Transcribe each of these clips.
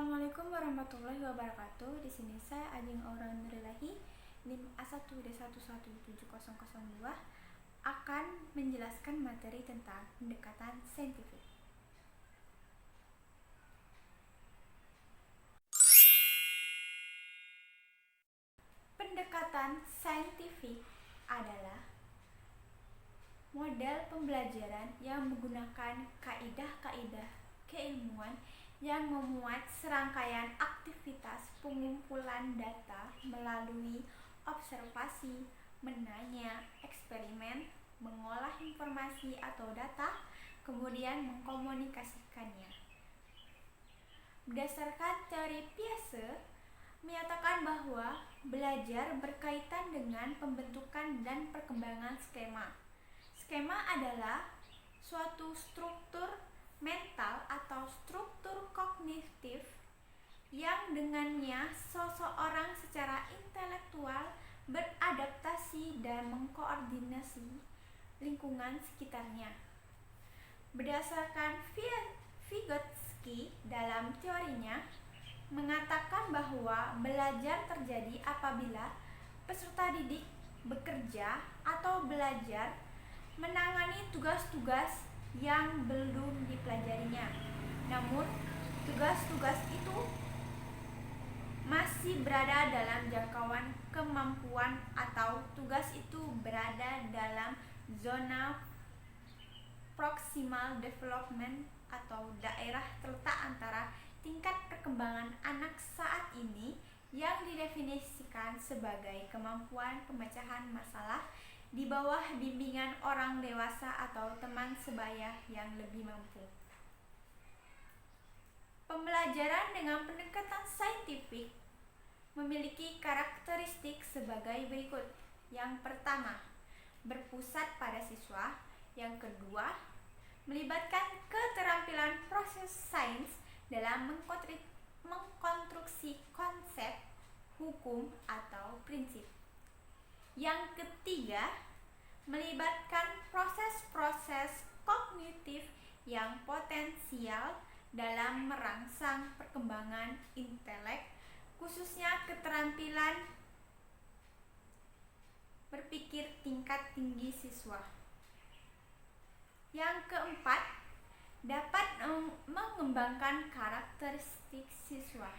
Assalamualaikum warahmatullahi wabarakatuh. Di sini saya Ajeng Aura Nurilahi, NIM A1D1170002 akan menjelaskan materi tentang pendekatan saintifik. Pendekatan saintifik adalah model pembelajaran yang menggunakan kaidah-kaidah keilmuan yang memuat serangkaian aktivitas pengumpulan data melalui observasi, menanya, eksperimen, mengolah informasi atau data, kemudian mengkomunikasikannya. Berdasarkan teori Piaget, menyatakan bahwa belajar berkaitan dengan pembentukan dan perkembangan skema. Skema adalah suatu struktur mental atau struktur kognitif yang dengannya seseorang secara intelektual beradaptasi dan mengkoordinasi lingkungan sekitarnya. Berdasarkan Vygotsky dalam teorinya mengatakan bahwa belajar terjadi apabila peserta didik bekerja atau belajar menangani tugas-tugas yang belum dipelajarinya. Namun, tugas-tugas itu masih berada dalam jangkauan kemampuan atau tugas itu berada dalam zona proximal development atau daerah terletak antara tingkat perkembangan anak saat ini yang didefinisikan sebagai kemampuan pemecahan masalah di bawah bimbingan orang dewasa atau teman sebaya yang lebih mampu. Pembelajaran dengan pendekatan saintifik memiliki karakteristik sebagai berikut. Yang pertama, berpusat pada siswa. Yang kedua, melibatkan keterampilan proses sains dalam mengkonstruksi konsep, hukum, atau prinsip. Yang ketiga, melibatkan proses-proses kognitif yang potensial dalam merangsang perkembangan intelek, khususnya keterampilan berpikir tingkat tinggi siswa. Yang keempat, dapat mengembangkan karakteristik siswa.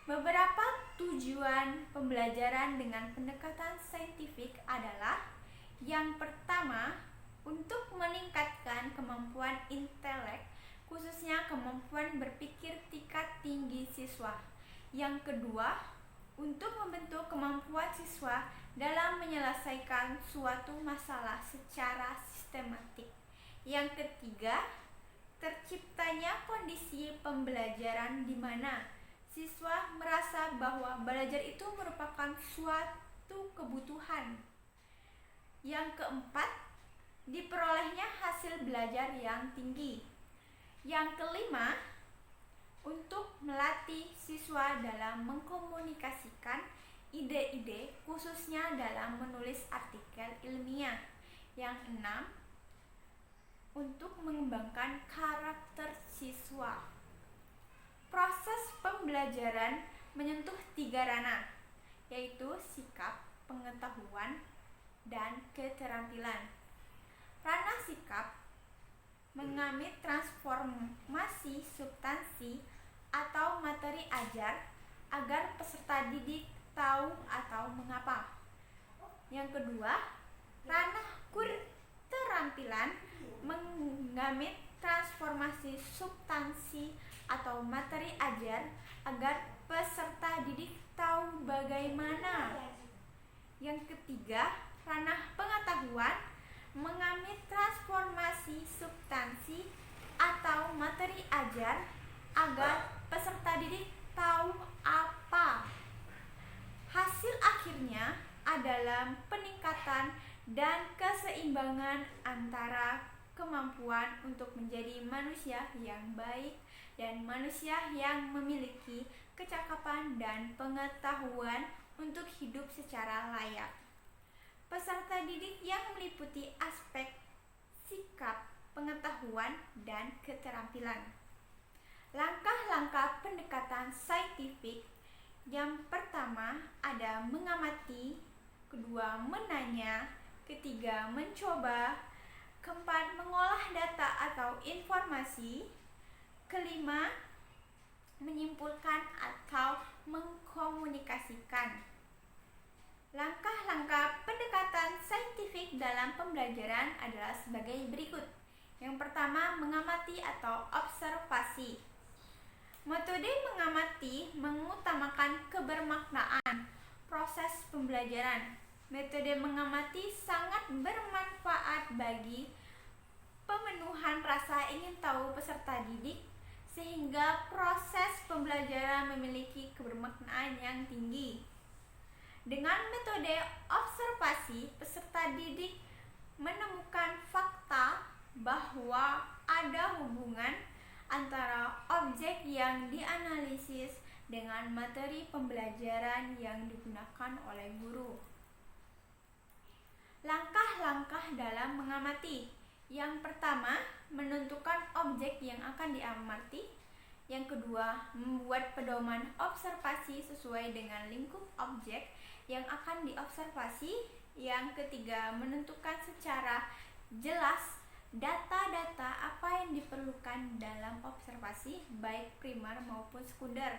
Beberapa tujuan pembelajaran dengan pendekatan saintifik adalah: yang pertama, untuk meningkatkan kemampuan intelek, khususnya kemampuan berpikir tingkat tinggi siswa. Yang kedua, untuk membentuk kemampuan siswa dalam menyelesaikan suatu masalah secara sistematik. Yang ketiga, terciptanya kondisi pembelajaran di mana siswa merasa bahwa belajar itu merupakan suatu kebutuhan. Yang keempat, diperolehnya hasil belajar yang tinggi. Yang kelima, untuk melatih siswa dalam mengkomunikasikan ide-ide, khususnya dalam menulis artikel ilmiah. Yang enam, untuk mengembangkan karakter siswa. Proses pembelajaran menyentuh 3 ranah, yaitu sikap, pengetahuan, dan keterampilan. Ranah sikap mengambil transformasi substansi atau materi ajar agar peserta didik tahu atau mengapa. Yang kedua, ranah keterampilan mengambil transformasi substansi atau materi ajar agar peserta didik tahu bagaimana. Yang ketiga, ranah pengetahuan mengambil transformasi substansi atau materi ajar agar peserta didik tahu apa. Hasil akhirnya adalah peningkatan dan keseimbangan antara kemampuan untuk menjadi manusia yang baik dan manusia yang memiliki kecakapan dan pengetahuan untuk hidup secara layak. Peserta didik yang meliputi aspek sikap, pengetahuan, dan keterampilan. Langkah-langkah pendekatan saintifik yang pertama ada mengamati, kedua menanya, ketiga mencoba, keempat mengolah data atau informasi, kelima menyimpulkan atau mengkomunikasikan. Langkah-langkah pendekatan saintifik dalam pembelajaran adalah sebagai berikut. Yang pertama, mengamati atau observasi. Metode mengamati mengutamakan kebermaknaan proses pembelajaran. Metode mengamati sangat bermanfaat bagi pemenuhan rasa ingin tahu peserta didik, sehingga proses pembelajaran memiliki kebermaknaan yang tinggi. Dengan metode observasi, peserta didik menemukan fakta bahwa ada hubungan antara objek yang dianalisis dengan materi pembelajaran yang digunakan oleh guru. Langkah-langkah dalam mengamati. Yang pertama, menentukan objek yang akan diamati. Yang kedua, membuat pedoman observasi sesuai dengan lingkup objek yang akan diobservasi. Yang ketiga, menentukan secara jelas data-data apa yang diperlukan dalam observasi, baik primer maupun sekunder.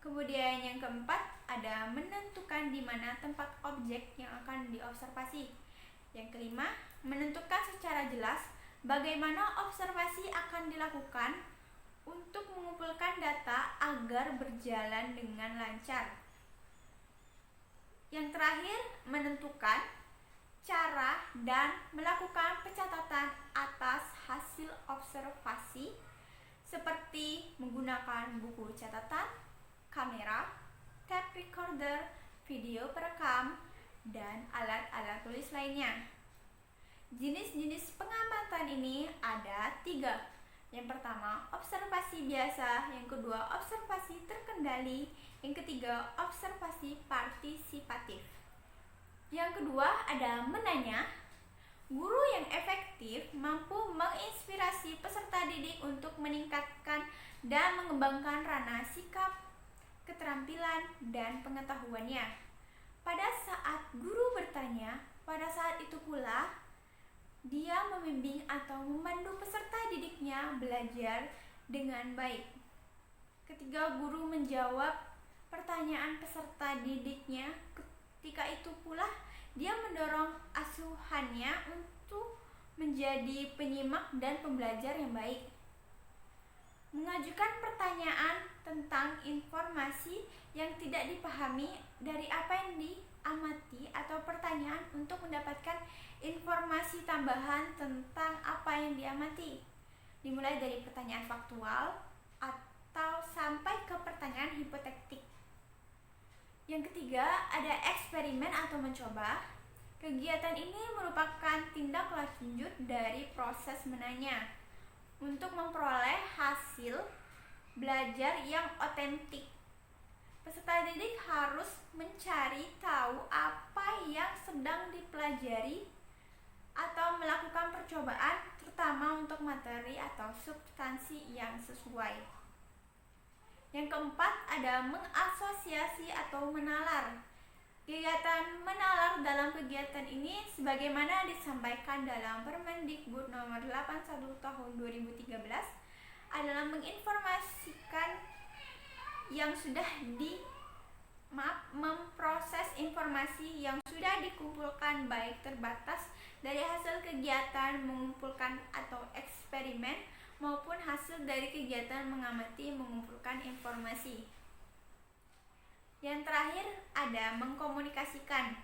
Kemudian yang keempat, ada menentukan di mana tempat objek yang akan diobservasi. Yang kelima, menentukan secara jelas bagaimana observasi akan dilakukan untuk mengumpulkan data agar berjalan dengan lancar. Yang terakhir, menentukan cara dan melakukan pencatatan atas hasil observasi seperti menggunakan buku catatan, kamera, tape recorder, video perekam, dan alat-alat tulis lainnya. Jenis-jenis pengamatan ini ada 3. Yang pertama, observasi biasa. Yang kedua, observasi terkendali. Yang ketiga, observasi partisipatif. Yang kedua, ada menanya. Guru yang efektif mampu menginspirasi peserta didik untuk meningkatkan dan mengembangkan ranah sikap, keterampilan, dan pengetahuannya. Pada saat guru bertanya, pada saat itu pula dia membimbing atau memandu peserta didiknya belajar dengan baik. Ketika guru menjawab pertanyaan peserta didiknya, ketika itu pula dia mendorong asuhannya untuk menjadi penyimak dan pembelajar yang baik. Mengajukan pertanyaan tentang informasi yang tidak dipahami dari apa yang diamati atau pertanyaan untuk mendapatkan informasi tambahan tentang apa yang diamati. Dimulai dari pertanyaan faktual atau sampai ke pertanyaan hipotetik. Yang ketiga, ada eksperimen atau mencoba. Kegiatan ini merupakan tindak lanjut dari proses menanya untuk memperoleh hasil belajar yang otentik. Peserta didik harus mencari tahu apa yang sedang dipelajari atau melakukan percobaan, terutama untuk materi atau substansi yang sesuai. Yang keempat, ada mengasosiasi atau menalar. Kegiatan menalar dalam kegiatan ini sebagaimana disampaikan dalam Permendikbud nomor 81 tahun 2013 adalah menginformasikan yang sudah memproses informasi yang sudah dikumpulkan baik terbatas dari hasil kegiatan mengumpulkan atau eksperimen maupun hasil dari kegiatan mengamati mengumpulkan informasi. Yang terakhir ada mengkomunikasikan.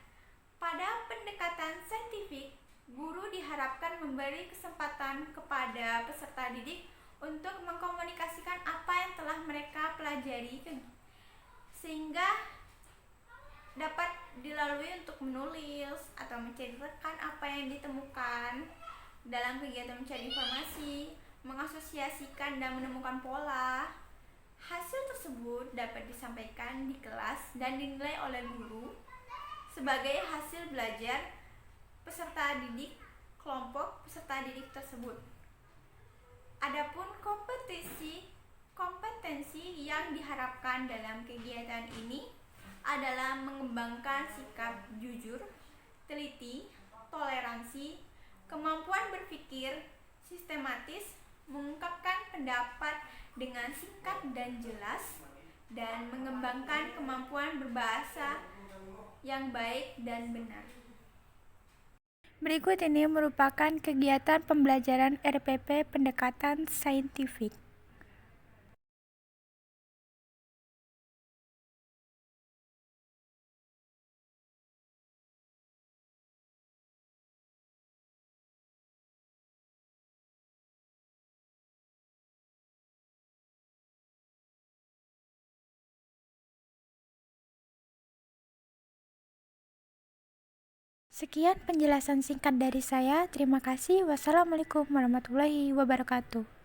Pada pendekatan saintifik, guru diharapkan memberi kesempatan kepada peserta didik untuk mengkomunikasikan apa yang telah mereka pelajari sehingga dapat dilalui untuk menulis atau menceritakan apa yang ditemukan dalam kegiatan mencari informasi, mengasosiasikan dan menemukan pola. Hasil tersebut dapat disampaikan di kelas dan dinilai oleh guru sebagai hasil belajar peserta didik kelompok peserta didik tersebut. Adapun Kompetensi yang diharapkan dalam kegiatan ini adalah mengembangkan sikap jujur, teliti, toleransi, kemampuan berpikir sistematis, mengungkapkan pendapat dengan singkat dan jelas, dan mengembangkan kemampuan berbahasa yang baik dan benar. Berikut ini merupakan kegiatan pembelajaran RPP pendekatan saintifik. Sekian penjelasan singkat dari saya. Terima kasih. Wassalamualaikum warahmatullahi wabarakatuh.